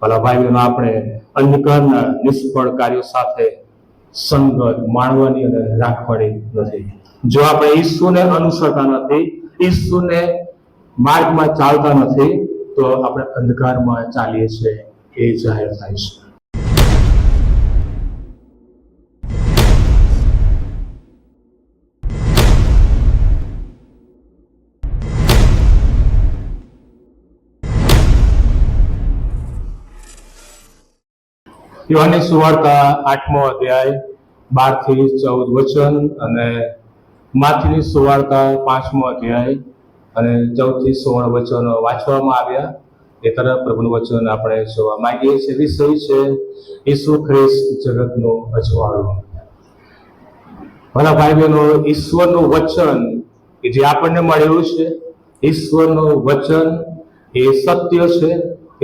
ભલા ભાઈ બહેનો, આપણે અંધકારના નિષ્ફળ કાર્યો સાથે સંગત માણવાની અને રાખવાની નથી. જો આપણે ઈસુને અનુસરતા નથી, ઈસુને માર્ગમાં ચાલતા નથી, તો આપણે અંધકારમાં ચાલીએ છીએ એ જાહેર થાય છે. યોહાનની સુવાર્તા 8મો અધ્યાય 12 થી 14 વચન અને માથીની સુવાર્તા 5મો અધ્યાય અને 14 થી 16 વચનો વાંચવામાં આવ્યા. એ તરફ પ્રભુનું વચન આપણે જોવા માંગીએ છીએ. વિષય છે ઈસુ ખ્રિસ્ત જગતનો અજવાળો. ભલા ભાઈ બહેનો, ઈશ્વરનું વચન કે જે આપણને મળ્યું છે, ઈશ્વરનું વચન એ સત્ય છે,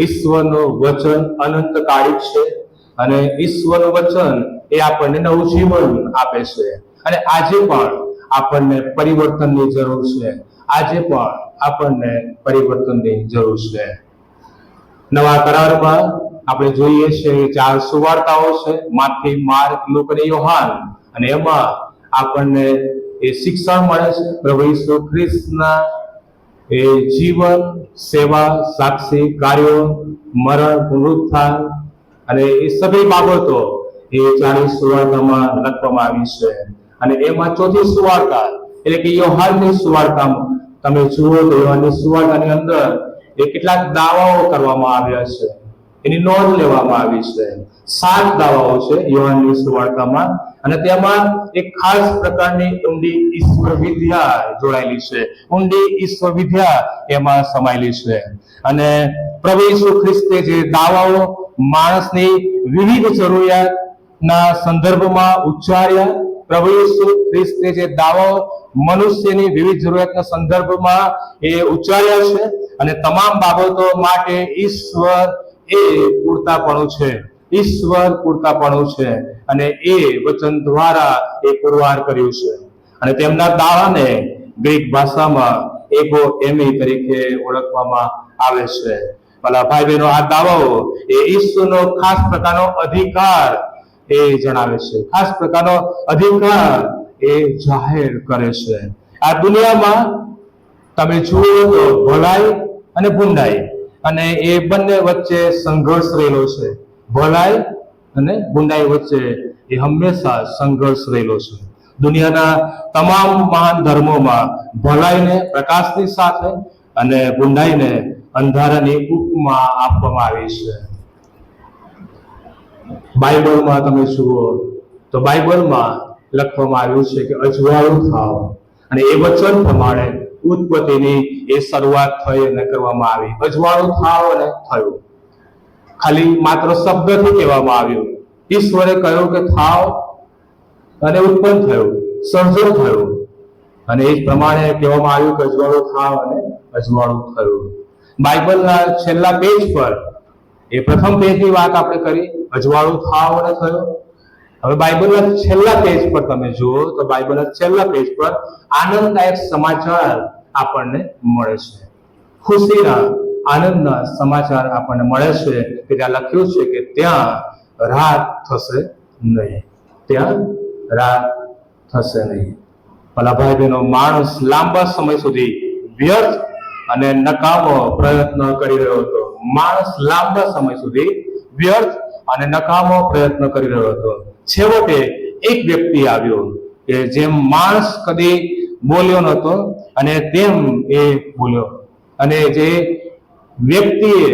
ઈશ્વરનું વચન અનંતકાળી છે અને ઈશ્વરનું વચન એ આપણને નવું જીવન આપે છે. અને આજે પણ આપણને પરિવર્તનની જરૂર છે. આજે પણ આપણને પરિવર્તનની જરૂર છે. નવા કરારમાં આપણે જોઈએ છીએ 4 સુવાર્તાઓ છે, માથી, માર્ક, લૂક અને યોહાન. અને એમાં આપણને એ શિક્ષણ મળે છે પ્રભુ ઈસુ ખ્રિસ્તના એ જીવન, સેવા, સાક્ષી કાર્યો, મરણ, પુનરુત્થાન અને એ સભી બાબતો એ 4 સુવાર્તામાં લખવામાં આવી છે. અને એમાં 4થી સુવાર્તા એટલે કે યોહાનની સુવાર્તામાં તમે જુઓ તો યોહાનની સુવાર્તાની અંદર એ કેટલાક દાવાઓ કરવામાં આવ્યા છે, એની નોંધ લેવામાં આવી છે. 7 દાવાઓ છે યોહાનની સુવાર્તામાં અને તેમાં એક ખાસ પ્રકારની ઊંડી ઈશ્વર વિદ્યા જોડાયેલી છે. ઊંડી ઈશ્વર વિદ્યા એમાં સમાયેલી છે. અને પ્રભુ ઈસુ ખ્રિસ્તે જે દાવાઓ માણસની વિવિધ જરૂરિયાતના સંદર્ભમાં ઉચ્ચાર્યા, પ્રભુ ઈસુ ખ્રિસ્તે જે દાવાઓ મનુષ્યની વિવિધ જરૂરિયાતના સંદર્ભમાં એ ઉચ્ચાર્યા છે અને તમામ બાબતો માટે ઈશ્વર એ પૂરતાપણું છે. ઈશ્વર પૂરતાપણું છે અને એ વચન દ્વારા એ પુરવાર કર્યું છે. અને તેમના દાવાને ગ્રીક ભાષામાં એગો એમી તરીકે ઓળખવામાં આવે છે. ભલા ભાઈ બહેનો, આ દાવાઓ એ ઈશ્વરનો ખાસ પ્રકારનો અધિકાર એ જણાવે છે, ખાસ પ્રકારનો અધિકાર એ જાહેર કરે છે. આ દુનિયામાં તમે જુઓ તો ભલાઈ અને ભૂંડાઈ અને એ બંને વચ્ચે સંઘર્ષ રહેલો છે. ભલાઈ અને ભૂંડાઈ વચ્ચે એ હંમેશા સંઘર્ષ રહેલો છે. દુનિયાના તમામ મહાન ધર્મોમાં ભલાઈને પ્રકાશની સાથે અને ભૂંડાઈને અંધારાની ઉપમા આપવામાં આવી છે. બાઇબલમાં તમે જુઓ તો બાઇબલમાં લખવામાં આવ્યું છે કે અજવાળું થાવ, અને એ વચન પ્રમાણે ઉત્પત્તિની એ શરૂઆત થઈ અને કરવામાં આવી. અજવાળું થાવ અને થયું. ખાલી માત્ર શબ્દથી કહેવામાં આવ્યું. ઈશ્વરે કહ્યું કે થાવ અને ઉત્પન્ન થયું, સર્જન થયું, અને એ પ્રમાણે કહેવામાં આવ્યું કે અજવાળું થાવ અને અજવાળું થયું. બાઇબલના છેલ્લા પેજ પર એ પ્રથમ પેજની વાત આપણે કરી, અજવાળું થાવ અને થયું. હવે બાઇબલના છેલ્લા પેજ પર તમે જુઓ તો બાઇબલના છેલ્લા પેજ પર આનંદદાયક સમાચાર આપણને મળે છે. ખુશીના, આનંદના સમાચાર આપણને મળે છે કે ત્યાં લખ્યું છે કે ત્યાં રાત થશે નહીં. ત્યાં રાત થશે નહીં. ભલા ભાઈ બહેનો, માણસ લાંબા સમય સુધી વ્યર્થ અને નકામો પ્રયત્ન કરી રહ્યો હતો. માણસ લાંબા સમય સુધી વ્યર્થ અને નકામો પ્રયત્ન કરી રહ્યો હતો. છેવટે એક વ્યક્તિ આવ્યો કે જેમ માણસ કદી બોલ્યો નહોતો અને તેમ એ બોલ્યો. અને જે વ્યક્તિએ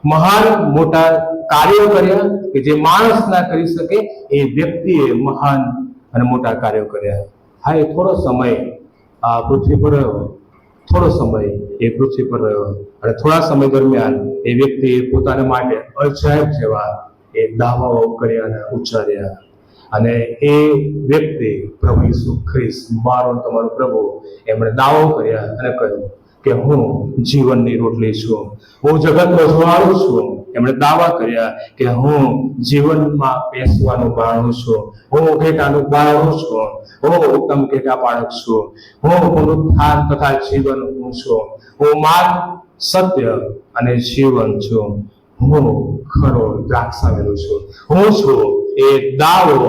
મહાન મોટા કાર્યો કર્યા કે જે માણસ ના કરી શકે, એ વ્યક્તિએ મહાન અને મોટા કાર્યો કર્યા. હા, એ થોડો સમય આ પૃથ્વી પર રહ્યો, થોડો સમય એ પૃથ્વી પર રહ્યો અને થોડા સમય દરમિયાન એ વ્યક્તિએ પોતાના માટે અજાયબ જેવા એ દાવાઓ કર્યા અને ઉચ્ચાર્યા. અને એ વ્યક્તિ પ્રભુ ઈસુ ખ્રિસ્ત, મારો તમારો પ્રભુ, એમણે દાવો કર્યા અને કહ્યું કે હું જીવનની રોટલી છું, હું જગતનો અજવાળો છું. એમણે દાવા કર્યા કે હું જીવનમાં બેસવાનું બારણું છું, હું ઘેટાનું બારણું છું, હું ઉત્તમ ઘેટા પાળક છું, હું પુનરુત્થાન તથા જીવન હું છું, હું માર્ગ, સત્ય અને જીવન છું. હું ખરો દ્રાક્ષાવેલો છું. હું છું એ દાવો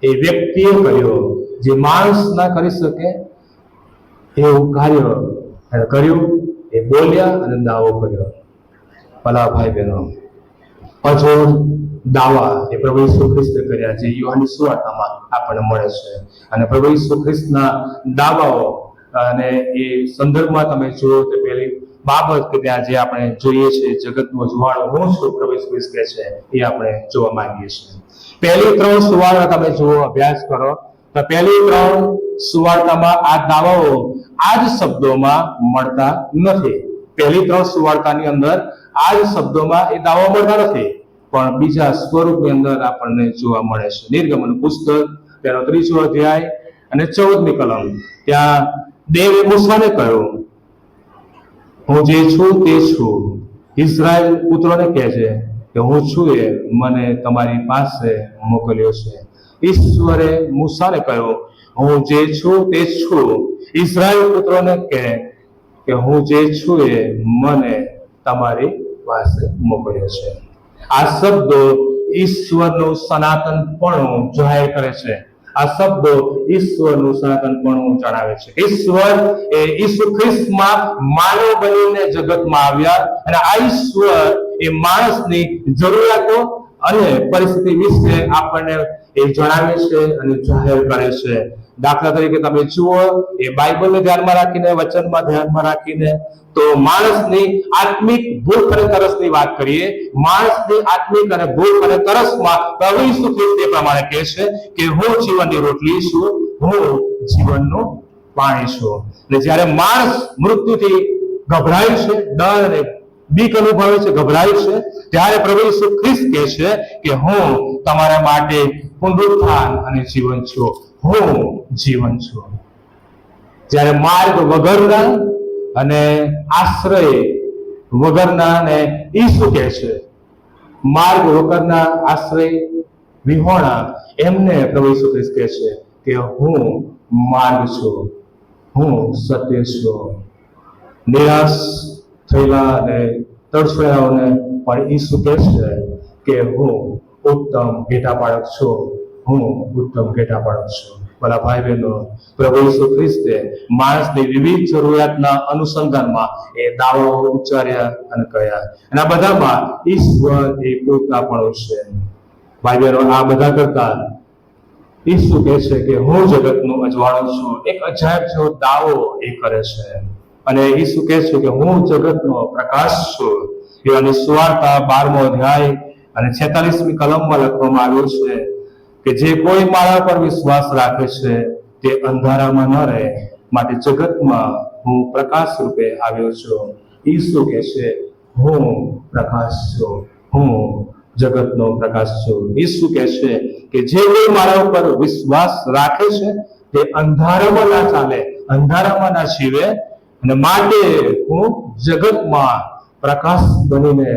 એ વ્યક્તિએ કર્યો જે માણસ ના કરી શકે એવું કાર્ય એણે કર્યું. એ બોલ્યા અને દાવો કર્યો. ભલા ભાઈ બહેનો, અજોડ દાવા એ પ્રભુ ઈસુ ખ્રિસ્તે કર્યા જે યોહાનની સુવાર્તામાં આપણને મળે છે. અને પ્રભુ ઈસુ ખ્રિસ્તના દાવાઓ અને એ સંદર્ભમાં તમે જુઓ તો પહેલી બાબત કે ત્યાં જે આપણે જોઈએ છે જગતનો જુવાળો હું છું પ્રભુ ઈસુ ખ્રિસ્ત કહે છે એ આપણે જોવા માંગીએ છીએ. પહેલી 3 સુવાર્તા તમે જુઓ, અભ્યાસ કરો તો પહેલી 3 સુવાર્તામાં આ દાવાઓ આ જ શબ્દોમાં મળતા નથી. પહેલી 3 સુવાર્તાની અંદર આ જ શબ્દોમાં એ દાવાઓ મળતા નથી, પણ બીજા સ્વરૂપની અંદર આપણને જોવા મળે છે. નિર્ગમન પુસ્તક તેનો 3જો અધ્યાય અને 14મી કલમ, ત્યાં દેવે મૂસાને કહ્યું, હું જે છું તે છું. ઇઝરાયલ પુત્રોને કહે છે કે હું છું એ મને તમારી પાસે મોકલ્યો છે. ઈશ્વરે મૂસાને કહ્યું, હું જે છું તે છું. ઇઝરાયલ પુત્રોને કહે કે હું જે છું એ મને તમારી પાસે મોકલ્યો છે. આ શબ્દો ઈશ્વરનું સનાતનપણું જાહેર કરે છે. આ શબ્દો ઈશ્વરનું સનાતનપણું જણાવે છે. ઈશ્વર એ ઈસુ ખ્રિસ્તમાં માનવ બનીને જગતમાં આવ્યા અને આ ઈશ્વર એ માણસની જરૂરિયાતો અને પરિસ્થિતિ વિશે આપણને એ જણાવે છે અને જાહેર કરે છે. દાખલા તરીકે તમે જુઓ એ બાઇબલને ધ્યાનમાં રાખીને, વચનમાં ધ્યાનમાં રાખીને, તો માણસની આત્મિક ભૂખ અને તરસની વાત કરીએ. માણસની આત્મિક અને ભૂખ અને તરસમાં પ્રભુ ઈસુ ખ્રિસ્ત એ પ્રમાણે કહે છે કે હું જીવનની રોટલી છું, હું જીવનનું પાણી છું. અને જ્યારે માણસ મૃત્યુથી ગભરાય છે, ડર અને બીક અનુભવે છે, ગભરાય છે, ત્યારે પ્રભુ ઈસુ ખ્રિસ્ત કહે છે કે હું તમારા માટે પુનરુત્થાન અને જીવન છું, હું જીવન છું. જ્યારે માર્ગ વગરના અને આશ્રય વગરના ને ઈસુ કહે છે, માર્ગ વગરના આશ્રય વિહોણા એમને પ્રભુ ઈસુ ખ્રિસ્ત કહે છે કે હું માર્ગ છું, હું સત્ય છું. નિરાશ થયેલા અને તડફડાઓને પણ ઈસુ કહે છે કે હું ઉત્તમ ઘેટાપાળક છું, હું ઉત્તમ ઘેટાપાળક છું. ભલા ભાઈ બહેનો, પ્રભુ ઈસુ ખ્રિસ્તે માણસની વિવિધ જરૂરિયાતના અનુસંધાનમાં એ દાવાઓ ઉચ્ચાર્યા અને કહ્યા. અને આ બધામાં ઈશ્વર એ પૂર્ણતાપણું છે. ભાઈ બહેનો, આ બધા કરતા ઈસુ કહે છે કે હું જગતનું અજવાળું છું. એક અજાયબ જેવો દાવો એ કરે છે. અને ઈસુ કહે છે કે હું જગતનો પ્રકાશ છું. યોહાનની સુવાર્તા 12મો અધ્યાય અને 46મી કલમમાં લખવામાં આવ્યું છે કે જે કોઈ મારા પર વિશ્વાસ રાખે છે તે અંધારામાં ન રહે, માટે જગતમાં હું પ્રકાશ રૂપે આવ્યો છું. ઈસુ કહે છે હું પ્રકાશ છું, હું જગતનો પ્રકાશ છું. ઈસુ કહે છે કે જે કોઈ મારા ઉપર વિશ્વાસ રાખે છે તે અંધારામાં ના ચાલે, અંધારામાં ના જીવે, અને માટે હું જગતમાં પ્રકાશ બનીને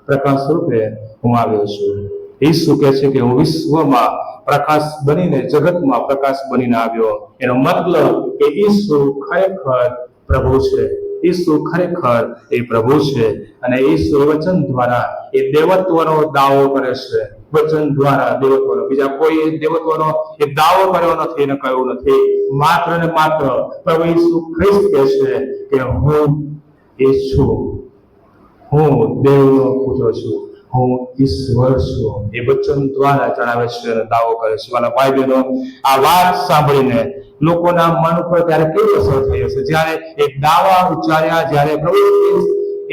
પ્રકાશ રૂપે હું આવ્યો છું. ઈસુ કહે છે કે હું વિશ્વમાં પ્રકાશ બનીને, જગતમાં પ્રકાશ બનીને આવ્યો. એનો મતલબ કે ઈસુ ખરેખર પ્રભુ છે. ઈસુ ખરેખર એ પ્રભુ છે. અને ઈસુ વચન દ્વારા એ દેવત્વનો દાવો કરે છે. વચન દ્વારા દેવત્વનો, બીજા કોઈ દેવત્વનો એ દાવો કર્યો નથી અને કહ્યું નથી. માત્ર ને માત્ર પ્રભુ ઈસુ ખ્રિસ્ત કહે છે કે હું એ છું, હું દેવનો પુત્ર છું, હું ઈશ્વર છું. એ વચન દ્વારા જણાવે છે અને દાવો કરે છે. વાલા ભાઈ બહેનો, આ વાત સાંભળીને લોકોના મન ઉપર ત્યારે કેવી અસર થઈ હશે જ્યારે એક દાવા ઉચ્ચાર્યા, જ્યારે પ્રભુ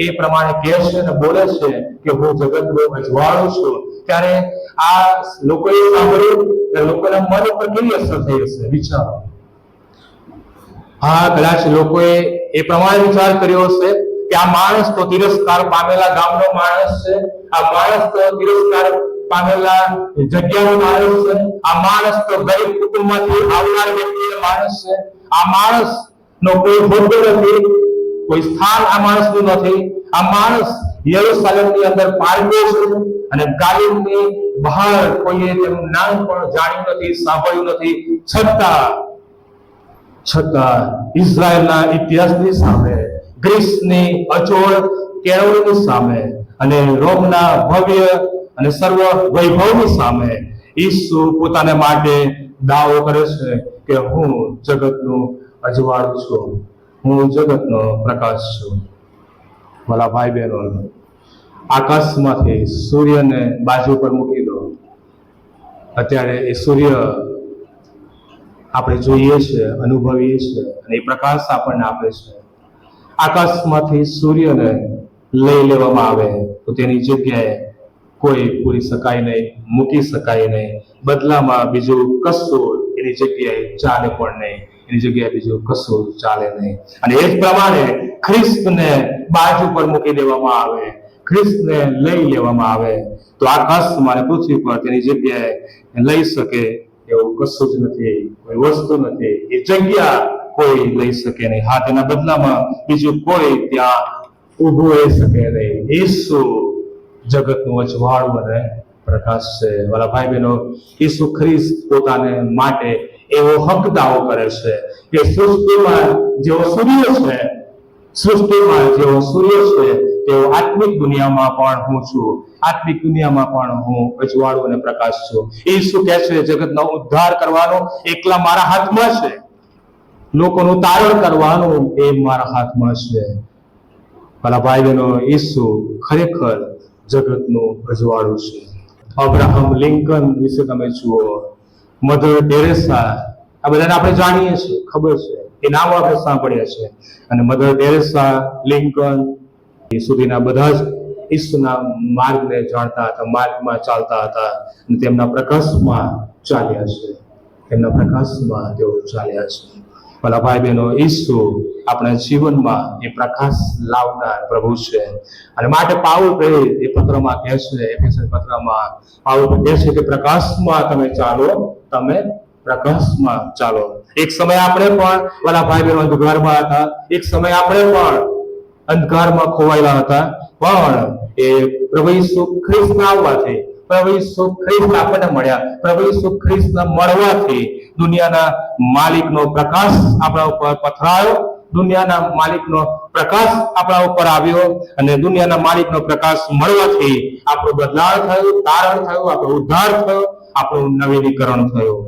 એ પ્રમાણે કહે છે અને બોલે છે કે હું જગતનો અજવાળો છું, ત્યારે આ લોકોએ સાંભળ્યું ત્યારે લોકોના મન ઉપર કેવી અસર થઈ હશે, વિચારો. હા, કદાચ લોકોએ એ પ્રમાણે વિચાર કર્યો હશે કે આ માણસ તો તિરસ્કાર પામેલા ગામનો માણસ છે, આ માણસ તો તિરસ્કાર પામેલા જગ્યાનો માણસ છે, આ માણસ તો ગરીબ કુટુંબમાંથી આવનાર વ્યક્તિનો માણસ છે, આ માણસ નો કોઈ હોદ્દો નથી, કોઈ સ્થાન આ માણસનું નથી, આ માણસ યરુશલેમની અંદર પાળ્યો છે અને ગાલિલની બહાર કોઈએ તેનું નામ પણ જાણ્યું નથી, સાંભળ્યું નથી, છતાં ઇઝરાયલના ઇતિહાસની સામે, ગ્રીસની અચોડ કેળવણીની સામે અને રોમના ભવ્ય અને સર્વ વૈભવની સામે ઈસુ પોતાને માટે દાવો કરે છે કે હું જગતનું અજવાળું છું, હું જગતનો પ્રકાશ છું. ભલા ભાઈ બહેનો, આકાશમાંથી સૂર્યને બાજુ પર મૂકી દો. અત્યારે એ સૂર્ય આપણે જોઈએ છે, અનુભવીએ છીએ, અને એ પ્રકાશ આપણને આપે છે. આકાશમાંથી સૂર્યને લઈ લેવામાં આવે તો તેની જગ્યાએ કોઈ પૂરી શકાય નહીં, મૂકી શકાય નહીં. બદલામાં બીજું કશું એની જગ્યાએ ચાલે પણ નહીં, એની જગ્યાએ બીજું કશું ચાલે નહીં. અને એ જ પ્રમાણે ખ્રિસ્તને બાજુ પર મૂકી દેવામાં આવે, ખ્રિસ્તને લઈ લેવામાં આવે તો આકાશમાં અને પૃથ્વી પર તેની જગ્યાએ લઈ શકે એવું કશું જ નથી, કોઈ વસ્તુ નથી. એ જગ્યા કોઈ લઈ શકે નહીં. હા, તેના બદલામાં બીજું કોઈ ત્યાં ઊભું રહી શકે નહીં. ઈસુ જગતનું અજવાળું અને પ્રકાશ છે. વાલા ભાઈ બહેનો, ઈસુ ખ્રિસ્ત પોતાને માટે એવો હક દાવો કરે છે કે સૃષ્ટિમાં જેવો સૂર્ય છે, સૃષ્ટિમાં જેવો સૂર્ય છે તેવો આત્મિક દુનિયામાં પણ હું છું, આત્મિક દુનિયામાં પણ હું અજવાળું અને પ્રકાશ છું. ઈસુ કહે છે જગતનો ઉદ્ધાર કરવાનો એકલા મારા હાથમાં છે, લોકોનું તારણ કરવાનું એ મારા હાથમાં છે. ભલા ભાઈ બહેનો, ઈસુ ખરેખર જગતનું અજવાળું છે. અબ્રાહમ લિંકન વિશે તમે જુઓ, મધર ટેરેસા, આ બધાને આપણે જાણીએ છીએ, ખબર છે, એ નામ આપણે સાંભળ્યા છે. અને મધર ટેરેસા, લિંકન એ સુધીના બધા જ ઈસુના માર્ગને જાણતા હતા, માર્ગમાં ચાલતા હતા અને તેમના પ્રકાશમાં ચાલ્યા છે, તેમના પ્રકાશમાં તેઓ ચાલ્યા છે. ભલા ભાઈ બહેનો, ઈસુ આપણા જીવનમાં એ પ્રકાશ લાવનાર પ્રભુ છે. અને માટે પાઉલ પ્રેરિત એ પત્રમાં કહે છે, એફેસસ પત્રમાં પાઉલ કહે છે કે પ્રકાશમાં તમે ચાલો, તમે પ્રકાશમાં ચાલો. એક સમય આપણે પણ ભલા ભાઈ બહેનો અંધકારમાં હતા, એક સમય આપણે પણ અંધકારમાં ખોવાયેલા હતા, પણ એ પ્રભુ ઈસુ ખ્રિસ્તના આવવાથી, પ્રભુ ઈસુ ખ્રિસ્ત આપણને મળ્યા, પ્રભુ ઈસુ ખ્રિસ્તના મળવાથી દુનિયાના માલિકનો પ્રકાશ આપણા ઉપર પથરાયો, દુનિયાના માલિકનો પ્રકાશ આપણા ઉપર આવ્યો. અને દુનિયાના માલિકનો પ્રકાશ મળવાથી આપણું બદલાવ થયું, તારણ થયું, આપણો ઉદ્ધાર થયો, આપણું નવીનીકરણ થયું.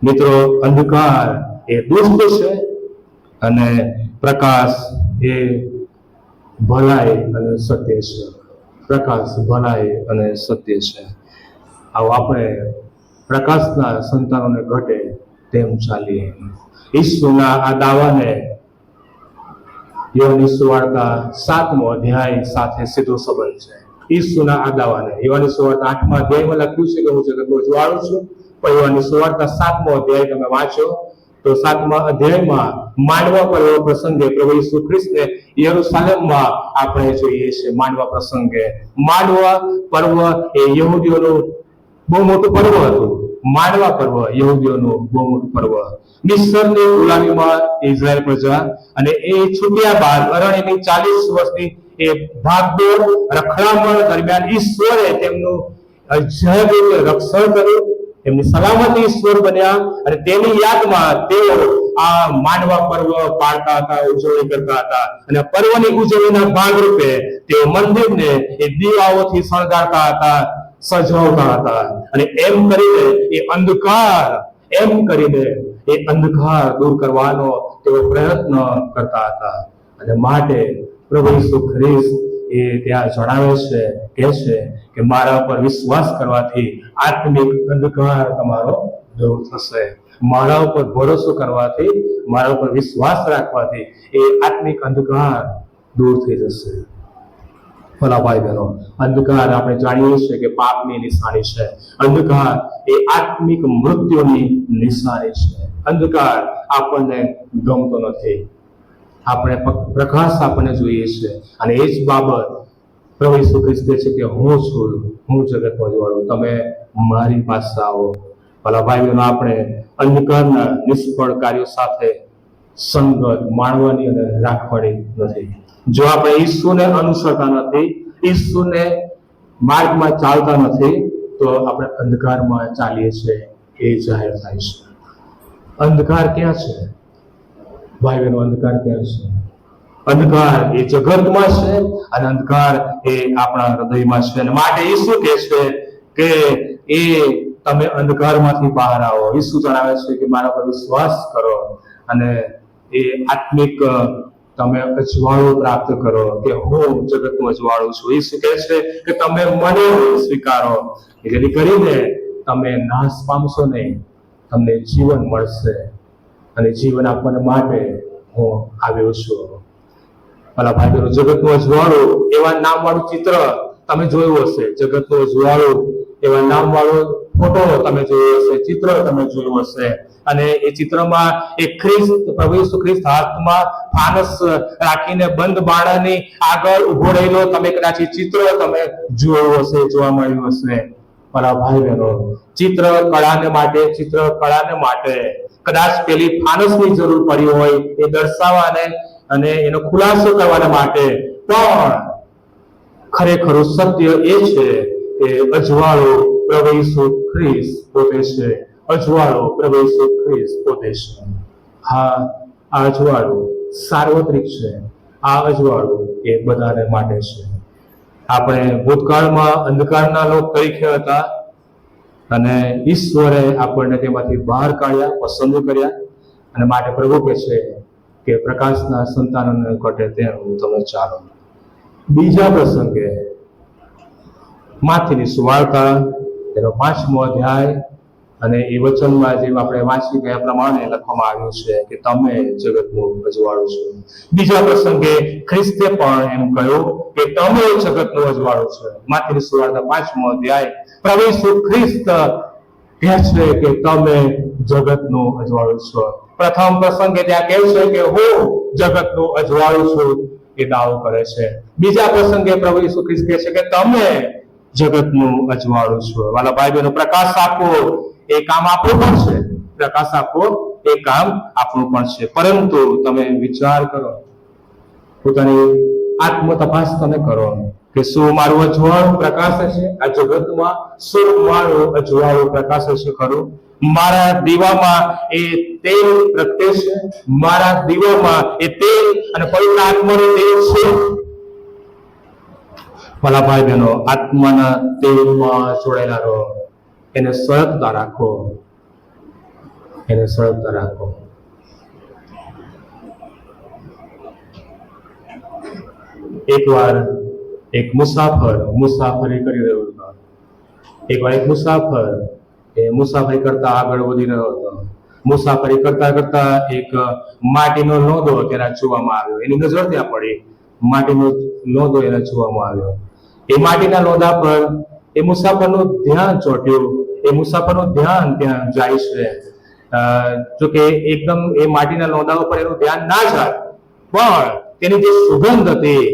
મિત્રો, અંધકાર એ દુષ્ટ છે અને પ્રકાશ એ ભલાઈ અને સત્ય છે. પ્રકાશ ભલાઈ અને સત્ય છે. આવો આપણે પ્રકાશના સંતાનોને ઘટે તેમ ચાલીએ. ઈસુના આ દાવાને યોહાનની સુવાર્તા 7મો અધ્યાય સાથે સીધો સંબંધ છે. ઈસુના આ દાવાને યોહાનની સુવાર્તા 8મા અધ્યાયમાં લખ્યું છે કે હું જગતનો અજવાળું છું, પણ યોહાનની સુવાર્તા 7મો અધ્યાય તમે વાંચો તો 7મા અધ્યાયમાં માંડવા પર્વ પ્રસંગે પ્રભુ ઈસુ ખ્રિસ્તને યરુશલેમમાં આપણે જોઈએ છે. માંડવા પ્રસંગે, માંડવા પર્વ એ યહૂદીઓનું બહુ મોટું પર્વ હતું. માંડવા પર્વ યહૂદીઓનું બહુ મોટું પર્વ. મિસ્રની ગુલામીમાં ઇઝરાયલ પ્રજા અને એ છૂટ્યા બાદ અરણ્યની 40 વર્ષની એ ભાગદોડ રખડામણ દરમિયાન ઈશ્વરે તેમનું અજય રક્ષણ કર્યું, એમની સલામતી ઈશ્વર બન્યા અને તેની યાદમાં તેઓ આ માંડવા પર્વ પાડતા હતા, ઉજવણી કરતા હતા. અને પર્વની ઉજવણીના ભાગરૂપે તેઓ મંદિરને એ દીવાઓથી શણગારતા હતા, સજાવતા હતા. અને એમ કરીને એ અંધકાર દૂર કરવાનો તેઓ પ્રયત્ન કરતા હતા. અને માટે પ્રભુ ઈસુ ખ્રિસ્ત એ ત્યાં જણાવે છે, કહે છે કે મારા પર વિશ્વાસ કરવાથી આત્મિક અંધકાર તમારો દૂર થશે. મારા ઉપર ભરોસો કરવાથી, મારા ઉપર વિશ્વાસ રાખવાથી એ આત્મિક અંધકાર દૂર થઈ જશે. ભલા ભાઈ બહેનો, અંધકાર આપણે જાણીએ છીએ કે પાપની નિશાની છે. અંધકાર એ આત્મિક મૃત્યુની નિશાની છે. અંધકાર આપણને ગમતો નથી, આપણે પ્રકાશ આપણને જોઈએ છે. અને એ જ બાબત પ્રભુ ઈસુ ખ્રિસ્ત કહે છે કે હું છું, હું જગતનો અજવાળું, તમે મારી પાસે આવો. ભલા ભાઈ બહેનો, આપણે અંધકારના નિષ્ફળ કાર્યો સાથે સંગત માણવાની અને રાખવાની નથી. જો આપણે ઈસુને અનુસરતા નથી, ઈસુને માર્ગમાં ચાલતા નથી, તો આપણે અંધકારમાં ચાલીએ છીએ એ જાહેર થાય છે. અંધકાર ક્યાં છે ભાઈ બહેનો? અંધકાર ક્યાં છે? અંધકાર એ જગતમાં છે અને અંધકાર એ આપણા હૃદયમાં છે. અને માટે ઈસુ કહે છે કે એ તમે અંધકારમાંથી બહાર આવો. ઈસુ જણાવે છે કે મારા પર વિશ્વાસ કરો અને એ આત્મિક તમે અજવાળું પ્રાપ્ત કરો કે હું જગતનું અજવાળું છું. ઈસુ કહે છે કે તમે મને સ્વીકારો, જેથી કરીને તમે નાશ પામશો નહીં, તમને જીવન મળશે અને જીવન આપવા માટે હું આવ્યો છું. ભલા ભાઈ બહેનો, જગતનું અજવાળું એવા નામવાળું ચિત્ર તમે જોયું હશે. જગતનું અજવાળું એવા નામવાળો ફોટો તમે જોયો હશે, ચિત્ર તમે જોયું હશે. અને એ ચિત્રમાં એક ખ્રિસ્ત, પ્રભુ ઈસુ ખ્રિસ્ત હાથમાં ફાનસ રાખીને બંધ બારણાની આગળ ઉભો રહેલો તમે કદાચ એ ચિત્ર તમે જોયું હશે, જોવા મળ્યું હશે. મારા ભાઈ બહેનો, ચિત્ર કળાને માટે કદાચ પેલી ફાનસની જરૂર પડી હોય એ દર્શાવવાને અને એનો ખુલાસો કરવાના માટે, પણ ખરેખર સત્ય એ છે કે અજવાળો પ્રભુ ઈસુ ખ્રિસ્ત પોતે છે. અજવાળો પ્રભુ ઈસુ ખ્રિસ્ત પોતે છે. હા, આ અજવાળું સાર્વત્રિક છે. આ અજવાળું એ બધાને માટે છે. આપણે ભૂતકાળમાં અંધકારના લોક તરીકે હતા અને ઈશ્વરે આપણને તેમાંથી બહાર કાઢ્યા, પસંદ કર્યા, અને માટે પ્રભુ કહે છે કે પ્રકાશના સંતાનોને ઘટે તેમ તમે ચાલો. બીજા પ્રસંગે માથીની સુવાર્તા તેનો 5મો અધ્યાય અને એ વચનમાં જેમ આપણે વાંચી ગયા પ્રમાણે લખવામાં આવ્યું છે કે તમે જગતનું અજવાળું છો. બીજા પ્રસંગે ખ્રિસ્તે પણ એમ કહ્યું કે તમે જગતનું અજવાળું છો. માથીની સુવાર્તા 5મો અધ્યાય પ્રભુ ઈસુ ખ્રિસ્ત કહે છે કે તમે જગતનું અજવાળું છો. પ્રથમ પ્રસંગે ત્યાં કહે છે કે હું જગતનું અજવાળું છું, એ દાવો કરે છે. બીજા પ્રસંગે પ્રભુ ઈસુ ખ્રિસ્ત કહે છે કે તમે જગતનું અજવાળું છો. વાલા ભાઈ બહેનો, પ્રકાશ આપવો એ કામ આપણું પણ છે. પ્રકાશ આપવો એ કામ આપણું પણ છે. પરંતુ તમે વિચાર કરો, પોતાની આત્મ તપાસ તમે કરો કે શું મારું અજવાળું પ્રકાશે છે આ જગતમાં? શું મારું અજવાળું પ્રકાશે છે ખરું? મારા દીવામાં એ તેલ પ્રગટે છે? મારા દીવામાં એ તેલ અને પવિત્ર આત્માનું તેલ છે? ભલા ભાઈ બહેનો, આત્માના તેલમાં જોડાયેલા રહો, એને સળગતા રાખો, એને સળગતા રાખો. એકવાર એક મુસાફર મુસાફરી કરી રહ્યો હતો. એકવાર એક મુસાફર એ મુસાફરી કરતા આગળ વધી રહ્યો હતો. મુસાફરી કરતા કરતા એક માટીનો લોંદો તેના જોવામાં આવ્યો. એની નજર ત્યાં પડી. માટીનો લોંદો એને જોવામાં આવ્યો. એ માટીના લોંદા પર એ મુસાફરનું ધ્યાન ચોટ્યું. એ મુસાફરનું ધ્યાન ત્યાં જાય છે. જોકે એકદમ એ માટીના લોંદા ઉપર એનું ધ્યાન ના જાય, પણ તેની જે સુગંધ હતી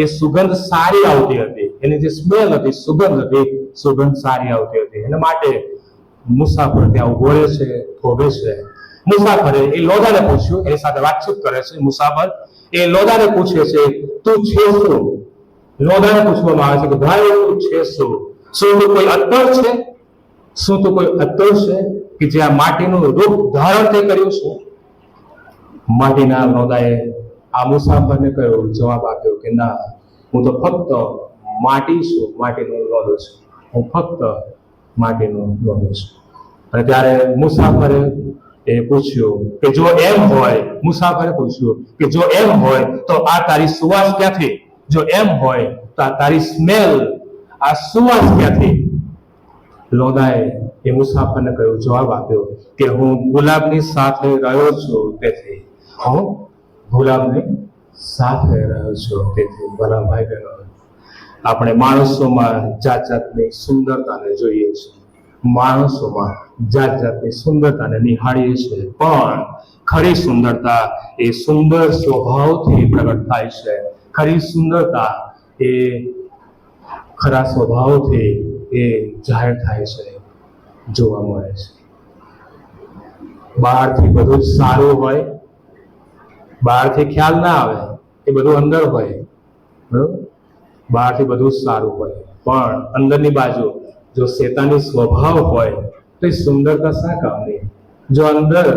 એ સુગંધ સારી આવતી હતી. એની જે સ્મેલ હતી, સુગંધ હતી, સુગંધ સારી આવતી હતી. એના માટે મુસાફર ત્યાં ઉભો રહે છે, થોભે છે. મુસાફરે એ લોંદાને પૂછ્યું, એની સાથે વાતચીત કરે છે. મુસાફર એ લોંદાને પૂછે છે, તું છે શું? લોંદાને પૂછવામાં આવે છે કે ભાઈ તું છે શું? શું તું કોઈ અત્તર છે? શું તું કોઈ અત્તર છે કે જે આ માટીનું રૂપ ધારણ તે કર્યું છે? માટીના લોંદાએ આ મુસાફરને કહ્યું, જવાબ આપ્યો કે ના, હું તો ફક્ત માટી છું, માટીનો લોંદો છું. હું ફક્ત માટીનો લોંદો છું. અને ત્યારે મુસાફરે એ પૂછ્યું કે જો એમ હોય, મુસાફરે પૂછ્યું કે જો એમ હોય તો આ તારી સુવાસ ક્યાંથી? જો એમ હોય તો આ તારી સ્મેલ, આ સુવાસ ક્યાંથી? લોંદાએ એ મુસાફરને કહ્યું, જવાબ આપ્યો કે હું ગુલાબની સાથે રહ્યો છું તેથી. હું ગુલાબની સાથે રહ્યો છું તેથી. ભલા ભાઈ બહેનો, આપણે માણસોમાં જાત જાતની સુંદરતાને જોઈએ છીએ. માણસોમાં જાત જાતની સુંદરતાને નિહાળીએ છીએ, પણ ખરી સુંદરતા એ સુંદર સ્વભાવથી પ્રગટ થાય છે. ખરી સુંદરતા એ ખરા સ્વભાવથી એ જાહેર થાય છે, જોવા મળે છે. બહારથી બધું જ સારું હોય, બહારથી ખ્યાલ ના આવે, એ બધું અંદર હોય, બરોબર? બહારથી બધું જ સારું હોય, પણ અંદરની બાજુ જો શેતાની સ્વભાવ હોય તો એ સુંદરતા શા કામની? જો અંદર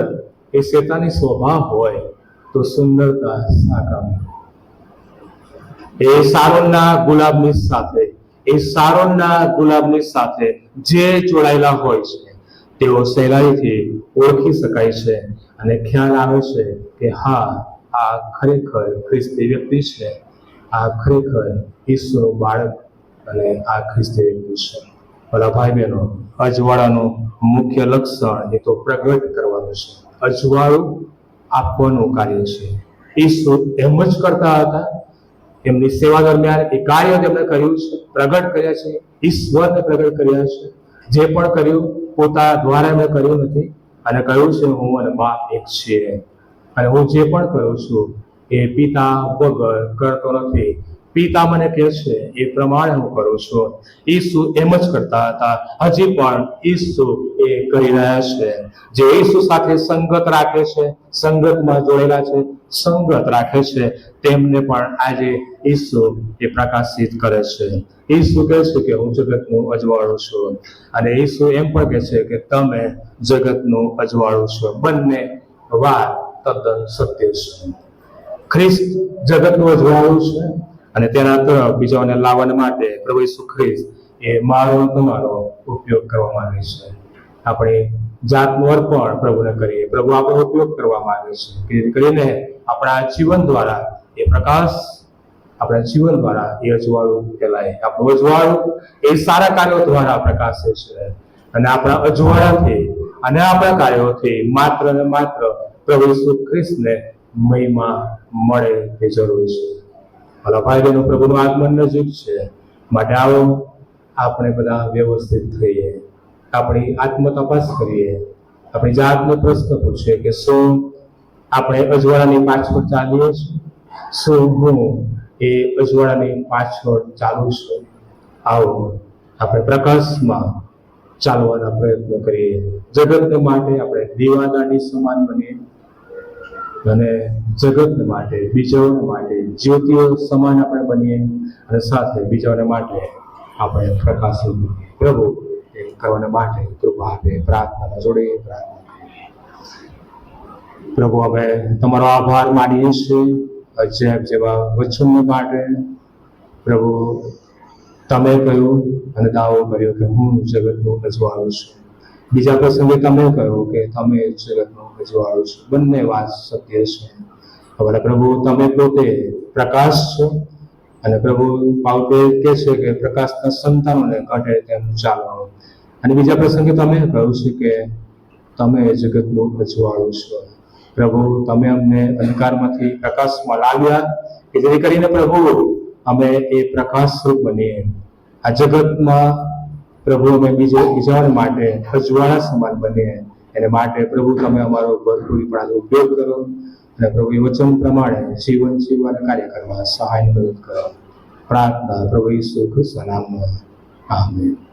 એ શેતાની સ્વભાવ હોય તો સુંદરતા શા કામની? એ સારોનના ગુલાબની સાથે જે જોડાયેલા હોય છે તેઓ સહેલાઈથી ઓળખી શકાય છે અને ખ્યાલ આવે છે કે હા, આ ખરેખર ખ્રિસ્તી વ્યક્તિ છે, આ ખરેખર ઈશ્વરનું બાળક અને આ ખ્રિસ્તી વ્યક્તિ છે. ભલા ભાઈ બહેનો, અજવાળાનું મુખ્ય લક્ષણ એ તો પ્રગટ કરવાનું છે. અજવાળું આપવાનું કાર્ય છે. ઈશ્વર એમ જ કરતા હતા. એમની સેવા દરમિયાન એ કાર્ય તેમણે કર્યું છે, પ્રગટ કર્યા છે, ઈશ્વરને પ્રગટ કર્યા છે. જે પણ કર્યું પોતા દ્વારા એમણે કર્યું નથી અને કહ્યું છે હું અને બાપ એક છીએ અને હું જે પણ કરું છું એ પિતા વગર કરતો નથી. પિતા મને કહે છે એ પ્રમાણે હું કરું છું. ઈસુ એમ જ કરતા હતા. હજી પણ ઈસુ એ કરી રહ્યા છે. જે ઈસુ સાથે સંગત રાખે છે, સંગતમાં જોડેલા છે, સંગત રાખે છે, તેમને પણ આજે ઈસુ એ પ્રકાશિત કરે છે. ઈસુ કહે છે કે હું જગતનું અજવાળું છું અને ઈસુ એમ પણ કહે છે કે તમે જગતનું અજવાળું છો. બંને વાત તદ્દન સત્ય છે. ખ્રિસ્ત જગતનું અજવાળું છે અને તેના તરફ બીજાઓને લાવવા માટે પ્રભુ ઈસુ ખ્રિસ્ત એ મારો તમારો ઉપયોગ કરવા માંગે છે. આપણે જાતનું અર્પણ પ્રભુને કરીએ. પ્રભુ આપણો ઉપયોગ કરવા માંગે છે કે કરીને આપણા જીવન દ્વારા એ પ્રકાશ, આપણા જીવન દ્વારા એ અજવાળું ફેલાય. આપણું અજવાળું એ સારા કાર્યો દ્વારા પ્રકાશે છે અને આપણા અજવાળાથી અને આપણા કાર્યોથી માત્ર ને માત્ર પ્રભુ ઈસુ ખ્રિસ્તને મહિમા મળે તે જરૂરી છે. ભલા ભાઈ બહેનો, પ્રભુનું આગમન નજીક છે, માટે આવો આપણે બધા વ્યવસ્થિત થઈએ, આપણી આત્મ તપાસ કરીએ, આપણી જાતને પ્રશ્ન પૂછીએ કે શું આપણે અજવાળાની પાછળ ચાલીએ છીએ? શું હું એ અજવાળાની પાછળ ચાલું છું? આવો આપણે પ્રકાશમાં ચાલવાના પ્રયત્નો કરીએ. જગતને માટે આપણે દીવાદાંડી સમાન બનીએ અને જગતને માટે, બીજાઓને માટે જ્યોતિઓ સમાન આપણે બનીએ અને સાથે બીજાઓને માટે આપણે પ્રકાશિત બનીએ. પ્રભુ એ કરવાને માટે કૃપા આપે. પ્રાર્થનામાં જોડીએ. પ્રાર્થના. પ્રભુ, અમે તમારો આભાર માનીએ છીએ અજેબ જેવા વચન માટે. પ્રભુ, તમે કહ્યું અને દાવો કર્યો કે હું જગતનું અજવાળું છું. બીજા પ્રસંગે તમે કહ્યું કે તમે જગતનું અજવાળું છો. બંને વાત સત્ય છે. હવે પ્રભુ, તમે પોતે પ્રકાશ છો અને પ્રભુ પાવતે કહે છે કે પ્રકાશના સંતાનોને કાઢે તેમ ચાલો. અને બીજા પ્રસંગે તમે કહ્યું છે કે તમે જગતનું અજવાળું છો. પ્રભુ, તમે અમને અંધકારમાંથી પ્રકાશમાં લાવ્યા કે જેથી કરીને પ્રભુ અમે એ પ્રકાશરૂપ બનીએ. આ જગતમાં પ્રભુ અમે બીજાઓને માટે અજવાળા સમાન બનીએ. એને માટે પ્રભુ તમે અમારો ભરપૂરીપણાનો ઉપયોગ કરો અને પ્રભુ એ વચન પ્રમાણે જીવન જીવવાના કાર્ય કરવા સહાય મદદ કરો. પ્રાર્થના પ્રભુ ઈસુ ખ્રિસ્તના નામમાં. આમેન.